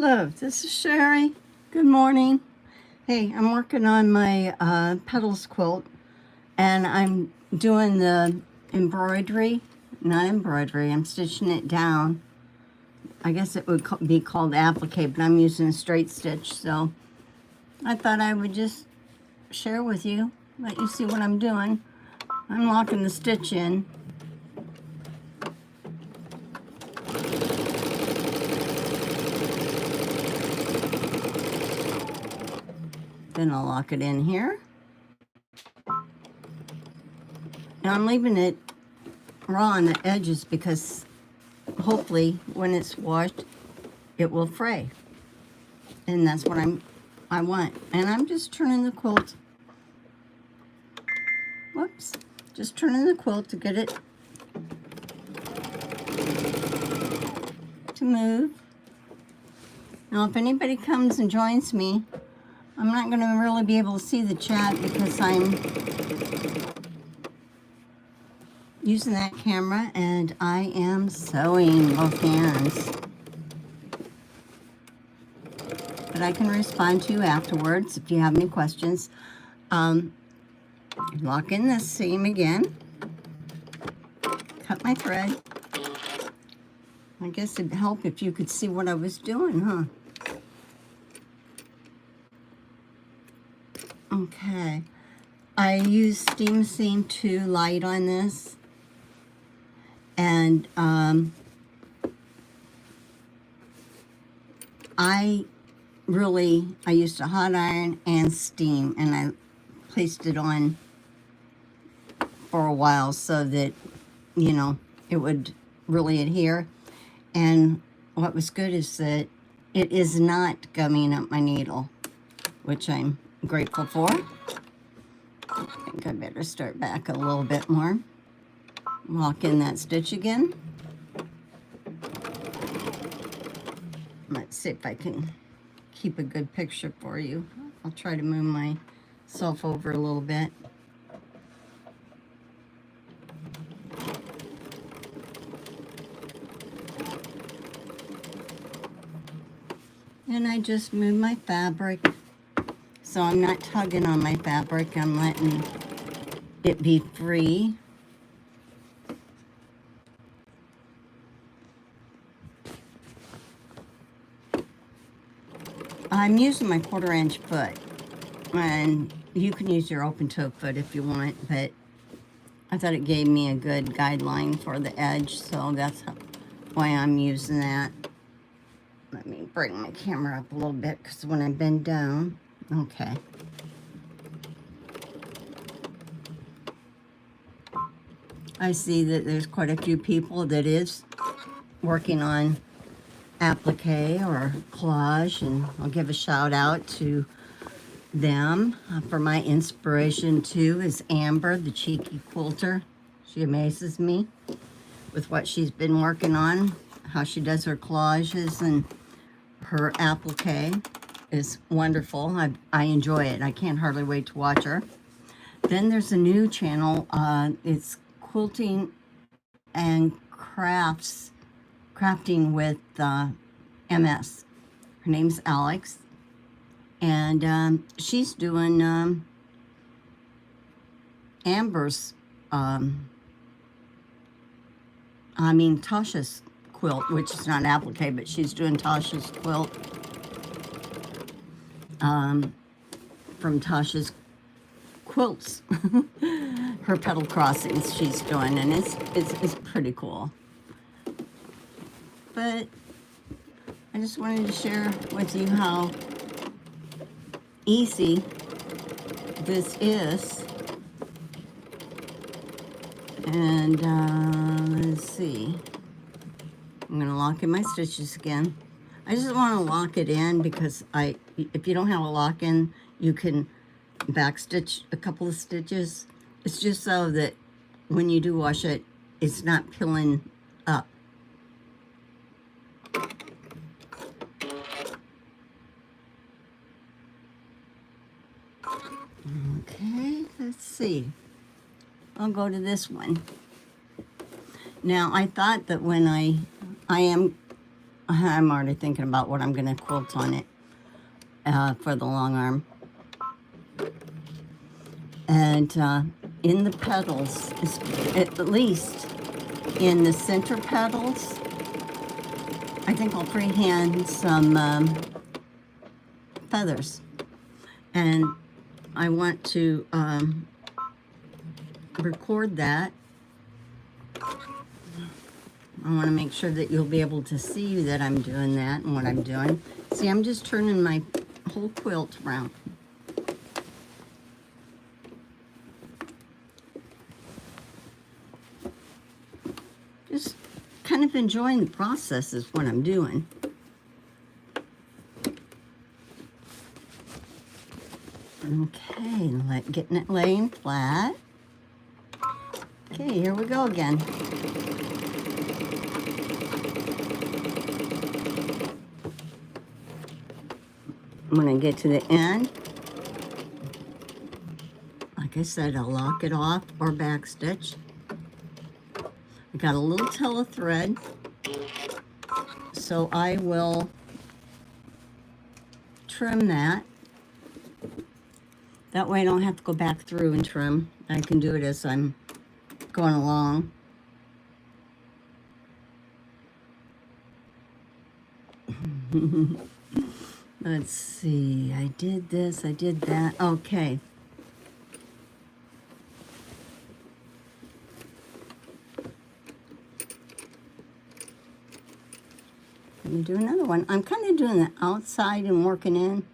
Hello, this is Cheri. Good morning. Hey, I'm working on my petals quilt, and I'm doing the embroidery. Not embroidery, I'm stitching it down. I guess it would be called applique, but I'm using a straight stitch, so I thought I would just share with you, let you see what I'm doing. I'm locking the stitch in. Then I'll lock it in here. Now I'm leaving it raw on the edges because hopefully when it's washed it will fray, and that's what I want. And I'm just turning the quilt, whoops, just turning the quilt to get it to move. Now if anybody comes and joins me, I'm not going to really be able to see the chat because I'm using that camera and I am sewing both hands. But I can respond to you afterwards if you have any questions. Lock in this seam again. Cut my thread. I guess it'd help if you could see what I was doing, huh? Okay. I use Steam Seam 2 light on this. And I used a hot iron and steam, and I placed it on for a while so that, you know, it would really adhere. And what was good is that it is not gumming up my needle, which I'm grateful for. I think I better start back a little bit more. Lock in that stitch again. Let's see if I can keep a good picture for you. I'll try to move myself over a little bit. And I just move my fabric, so I'm not tugging on my fabric. I'm letting it be free. I'm using my 1/4-inch foot, and you can use your open toe foot if you want, but I thought it gave me a good guideline for the edge, so that's why I'm using that. Let me bring my camera up a little bit, because when I bend down, okay. I see that there's quite a few people that is working on applique or collage, and I'll give a shout out to them. For my inspiration too is Amber, the cheeky quilter. She amazes me with what she's been working on, how she does her collages, and her applique is wonderful. I enjoy it. I can't hardly wait to watch her. Then there's a new channel. It's quilting and crafting with MS. Her name's Alex, and she's doing Amber's, Tasha's quilt, which is not applique, but she's doing Tasha's quilt from Tasha's quilts. Her petal crossings she's doing, and it's pretty cool. But I just wanted to share with you how easy this is. And let's see. I'm going to lock in my stitches again. I just want to lock it in because if you don't have a lock in, you can back stitch a couple of stitches. It's just so that when you do wash it, it's not peeling up. Okay, let's see. I'll go to this one. Now, I thought that when I am I'm already thinking about what I'm going to quilt on it for the long arm. And in the petals, at least in the center petals, I think I'll freehand some feathers. And I want to record that. I want to make sure that you'll be able to see that I'm doing that and what I'm doing. See, I'm just turning my whole quilt around. Just kind of enjoying the process is what I'm doing. Okay, getting it laying flat. Okay, here we go again. When I get to the end, like I said, I'll lock it off or backstitch. I got a little tail of thread, so I will trim that. That way I don't have to go back through and trim. I can do it as I'm going along. Let's see, I did this, I did that. Okay. Let me do another one. I'm kind of doing the outside and working in.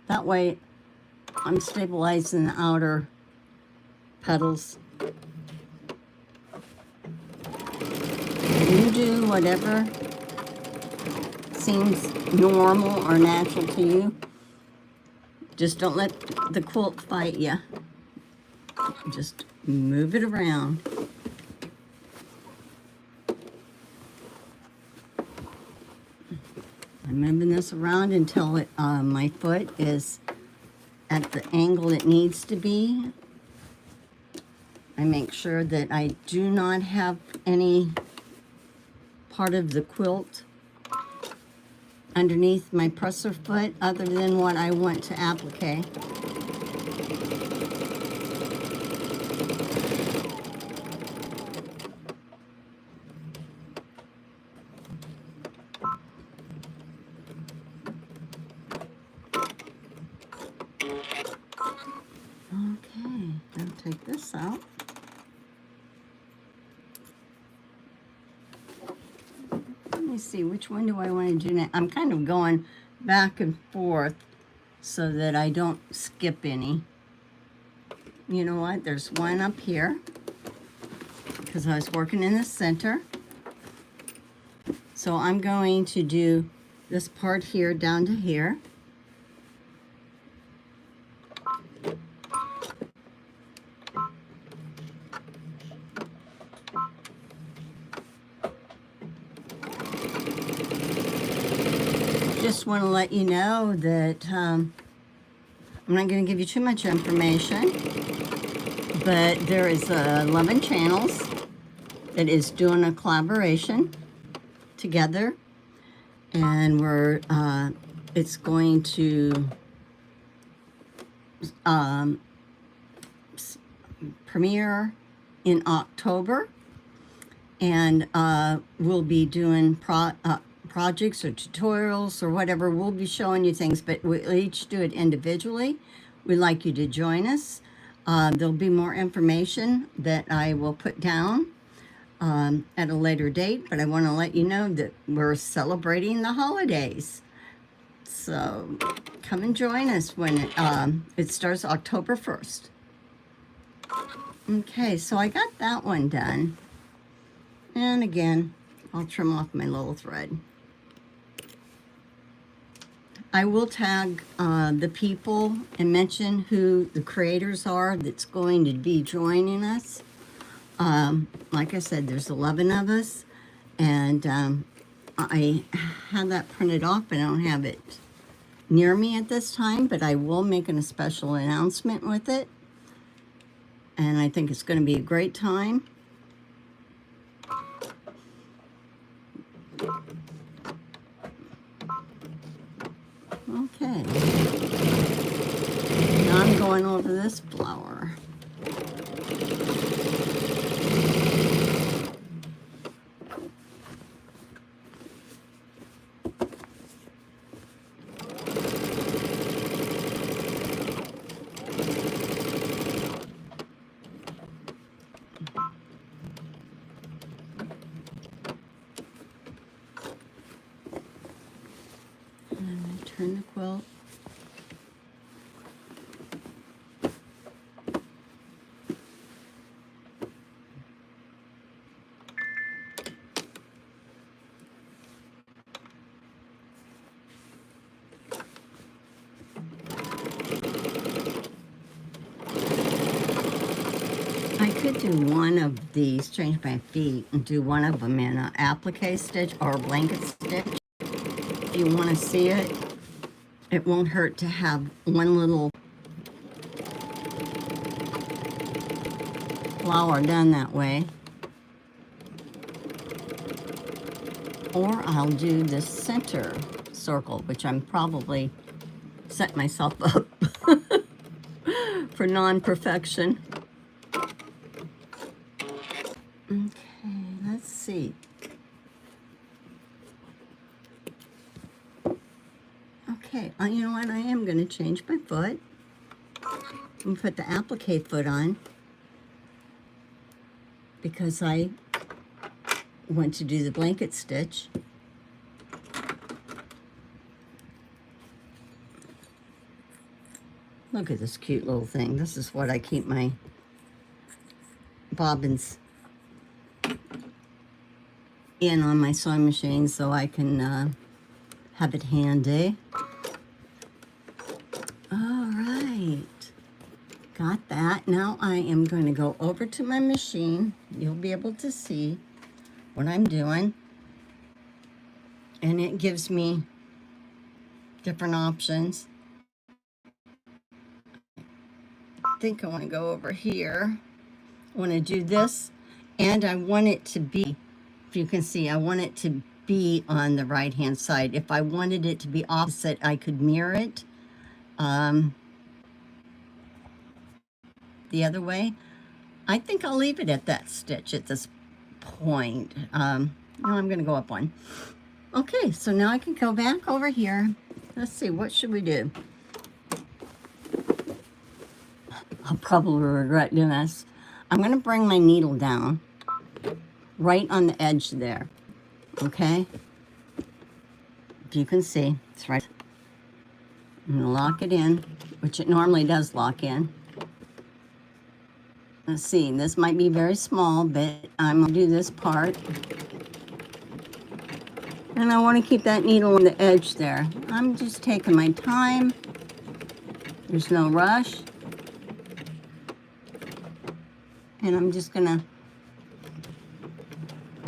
That way I'm stabilizing the outer petals. You do whatever seems normal or natural to you. Just don't let the quilt fight you. Just move it around. I'm moving this around until my foot is at the angle it needs to be. I make sure that I do not have any part of the quilt underneath my presser foot other than what I want to applique. Okay, I'll take this out. Let me see, which one do I want to do now? I'm kind of going back and forth so that I don't skip any. You know what? There's one up here because I was working in the center. So I'm going to do this part here down to here. Just want to let you know that I'm not going to give you too much information, but there is 11 channels that is doing a collaboration together, and it's going to premiere in October, and we'll be doing projects or tutorials or whatever. We'll be showing you things, but we'll each do it individually. We'd like you to join us. There'll be more information that I will put down at a later date, but I want to let you know that we're celebrating the holidays. So come and join us when it starts October 1st. Okay, so I got that one done. And again, I'll trim off my little thread. I will tag the people and mention who the creators are that's going to be joining us. Like I said, there's 11 of us, and I have that printed off. I don't have it near me at this time, but I will make a special announcement with it, and I think it's going to be a great time. Okay. Now I'm going over this flower. And I'm going to turn the quilt. I could do one of these, change my feet, and do one of them in an applique stitch or a blanket stitch. If you want to see it, it won't hurt to have one little flower done that way. Or I'll do the center circle, which I'm probably set myself up for non-perfection. Okay, let's see. Okay, you know what? I am going to change my foot and put the applique foot on because I want to do the blanket stitch. Look at this cute little thing. This is what I keep my bobbins in on my sewing machine so I can have it handy. All right, got that. Now I am going to go over to my machine. You'll be able to see what I'm doing. And it gives me different options. I think I want to go over here. I want to do this, and I want it to be, if you can see, I want it to be on the right hand side. If I wanted it to be opposite, I could mirror it the other way. I think I'll leave it at that stitch at this point. No, I'm going to go up one. Okay, so now I can go back over here. Let's see, what should we do? I'll probably regret doing this. I'm going to bring my needle down right on the edge there. Okay? If you can see, it's right. I'm going to lock it in, which it normally does lock in. Let's see, this might be very small, but I'm going to do this part. And I want to keep that needle on the edge there. I'm just taking my time. There's no rush. And I'm just gonna,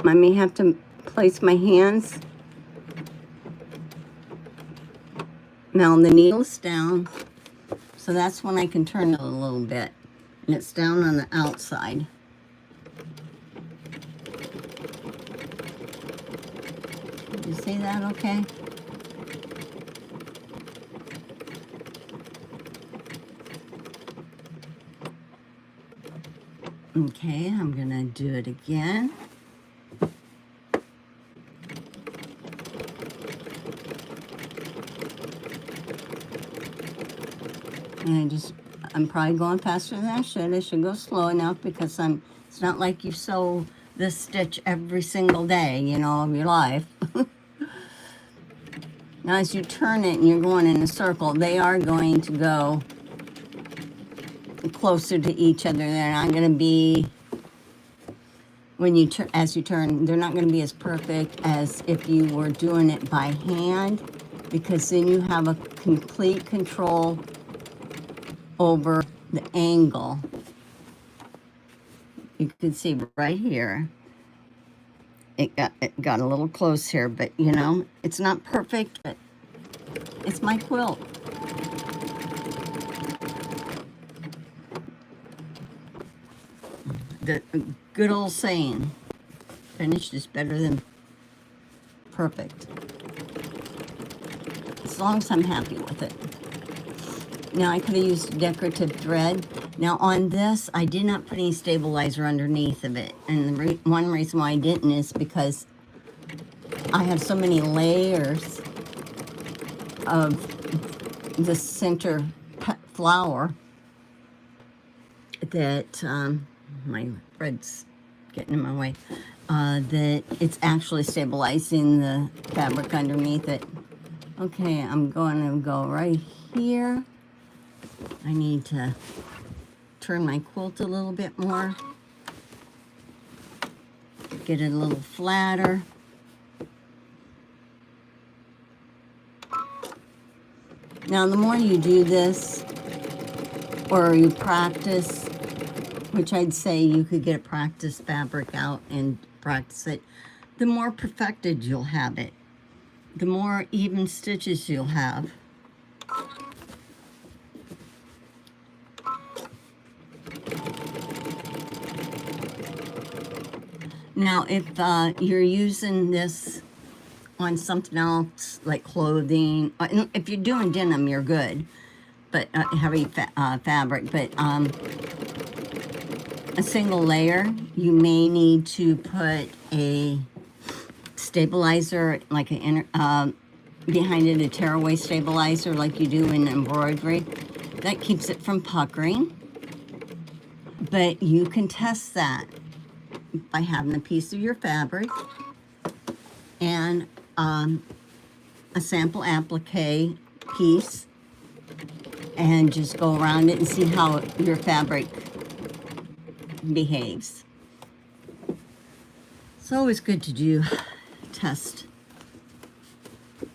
I may have to place my hands. Now the needle's down, so that's when I can turn it a little bit. And it's down on the outside. You see that okay? Okay, I'm gonna do it again. And I'm probably going faster than I should. I should go slow enough because it's not like you sew this stitch every single day, you know, of your life. Now as you turn it and you're going in a circle, they are going to go closer to each other. They're not going to be, when you as you turn, they're not going to be as perfect as if you were doing it by hand, because then you have a complete control over the angle. You can see right here, it got a little close here, but you know, it's not perfect, but it's my quilt. The good old saying, finished is better than perfect. as long as I'm happy with it. Now I could have used decorative thread. Now on this, I did not put any stabilizer underneath of it. And the one reason why I didn't is because I have so many layers of the center flower that, my thread's getting in my way, that it's actually stabilizing the fabric underneath it. Okay, I'm going to go right here. I need to turn my quilt a little bit more, get it a little flatter. Now, the more you do this, or you practice, which I'd say you could get a practice fabric out and practice it, the more perfected you'll have it. The more even stitches you'll have. Now, if you're using this on something else, like clothing, if you're doing denim, you're good, but heavy fabric, but a single layer, you may need to put a stabilizer, like an inner, behind it, a tearaway stabilizer like you do in embroidery. That keeps it from puckering, but you can test that by having a piece of your fabric and a sample applique piece, and just go around it and see how your fabric behaves. It's always good to do test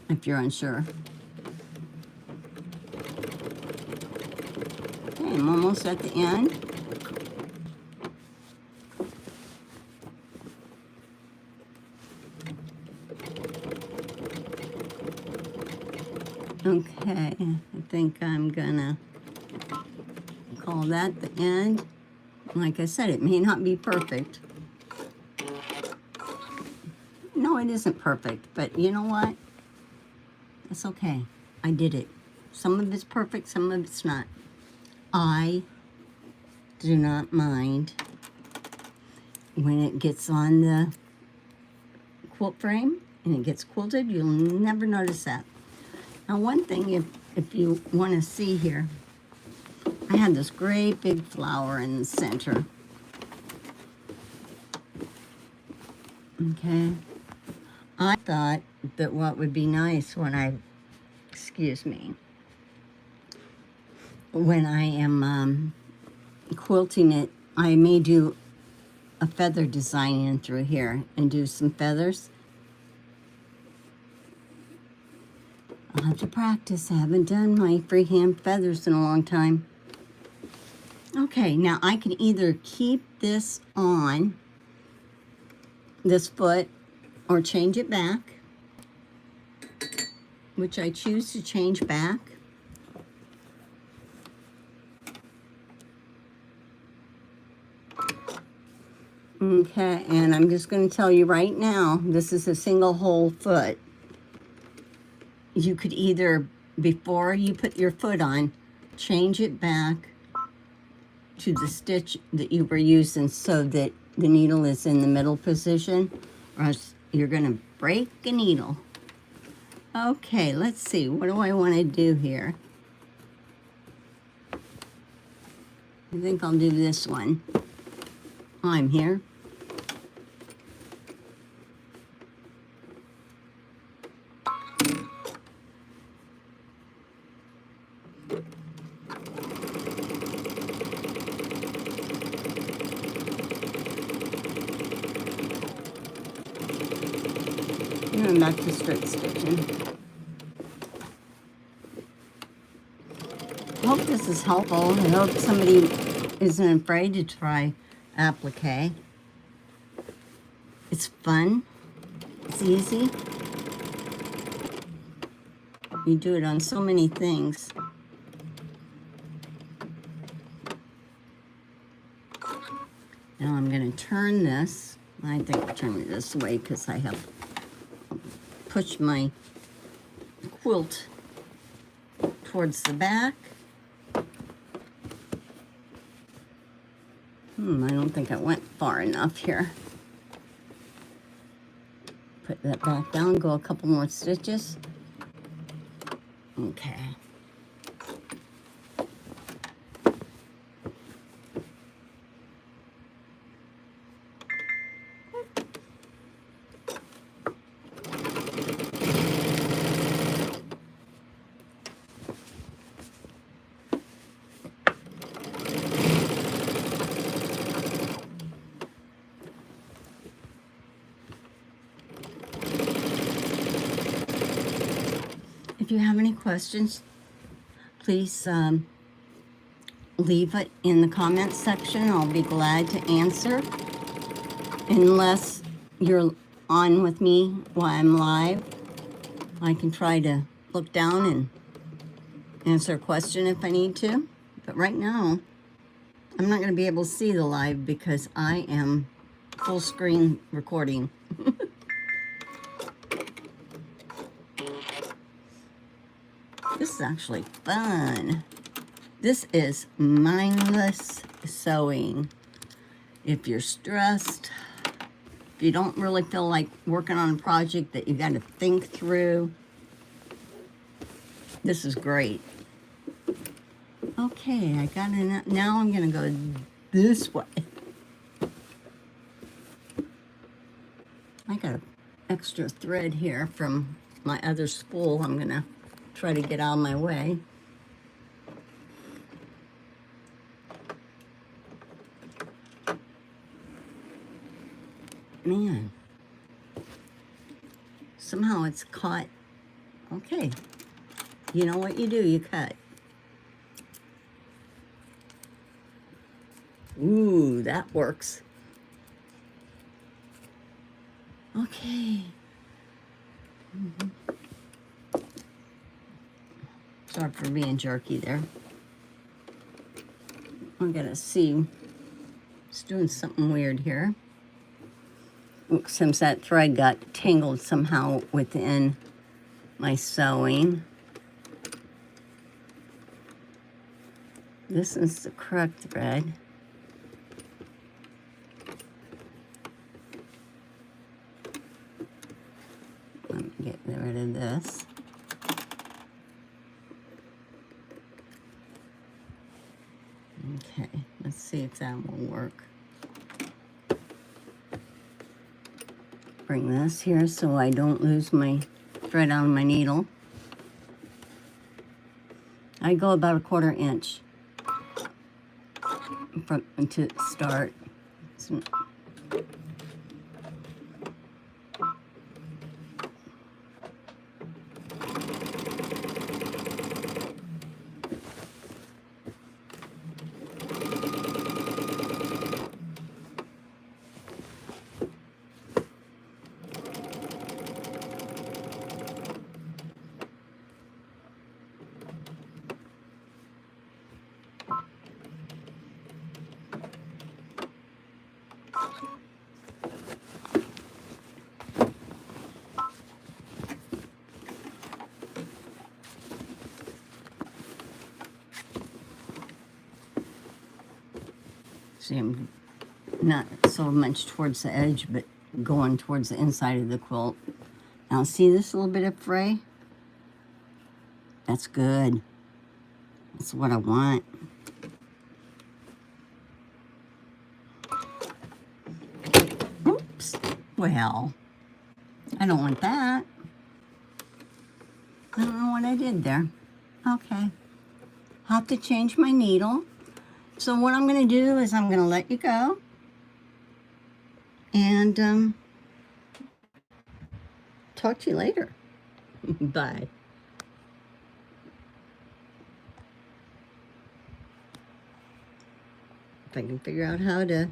if you're unsure. Okay, I'm almost at the end. Okay, I think I'm gonna call that the end. Like I said, it may not be perfect. No, it isn't perfect, but you know what? It's okay. I did it. Some of it's perfect, some of it's not. I do not mind when it gets on the quilt frame and it gets quilted. You'll never notice that. Now, one thing, if you want to see here, I had this great big flower in the center. Okay. I thought that what would be nice when I, when I am quilting it, I may do a feather design in through here and do some feathers. I'll have to practice. I haven't done my freehand feathers in a long time. Okay, now I can either keep this on this foot or change it back, which I choose to change back. Okay, and I'm just going to tell you right now, this is a single hole foot. You could either, before you put your foot on, change it back to the stitch that you were using so that the needle is in the middle position, or else you're going to break a needle. Okay, let's see. What do I want to do here? I think I'll do this one. I'm here. And back to straight stitching. I hope this is helpful. I hope somebody isn't afraid to try applique. It's fun. It's easy. You do it on so many things. Now I'm going to turn this. I think I'll turn it this way because I have pushed my quilt towards the back. I don't think I went far enough here. Put that back down, go a couple more stitches. Okay. If you have any questions, please leave it in the comments section. I'll be glad to answer. Unless you're on with me while I'm live, I can try to look down and answer a question if I need to. But right now, I'm not going to be able to see the live because I am full screen recording. This is actually fun. This is mindless sewing. If you're stressed, if you don't really feel like working on a project that you got to think through, this is great. Okay, I got it. Now I'm going to go this way. I got an extra thread here from my other spool. I'm going to try to get out of my way. Man, somehow it's caught. Okay, you know what you do, you cut. Ooh, that works. Okay. Sorry for being jerky there. I'm gonna see. It's doing something weird here. Since that thread got tangled somehow within my sewing. This is the correct thread. Let me get rid of this. Okay, let's see if that will work. Bring this here so I don't lose my thread on my needle. I go about 1/4 inch from to start. So, see, I'm not so much towards the edge, but going towards the inside of the quilt. Now, see this little bit of fray? That's good. That's what I want. Oops. Well, I don't want that. I don't know what I did there. Okay. Have to change my needle. So what I'm going to do is I'm going to let you go. And talk to you later. Bye. If I can figure out how to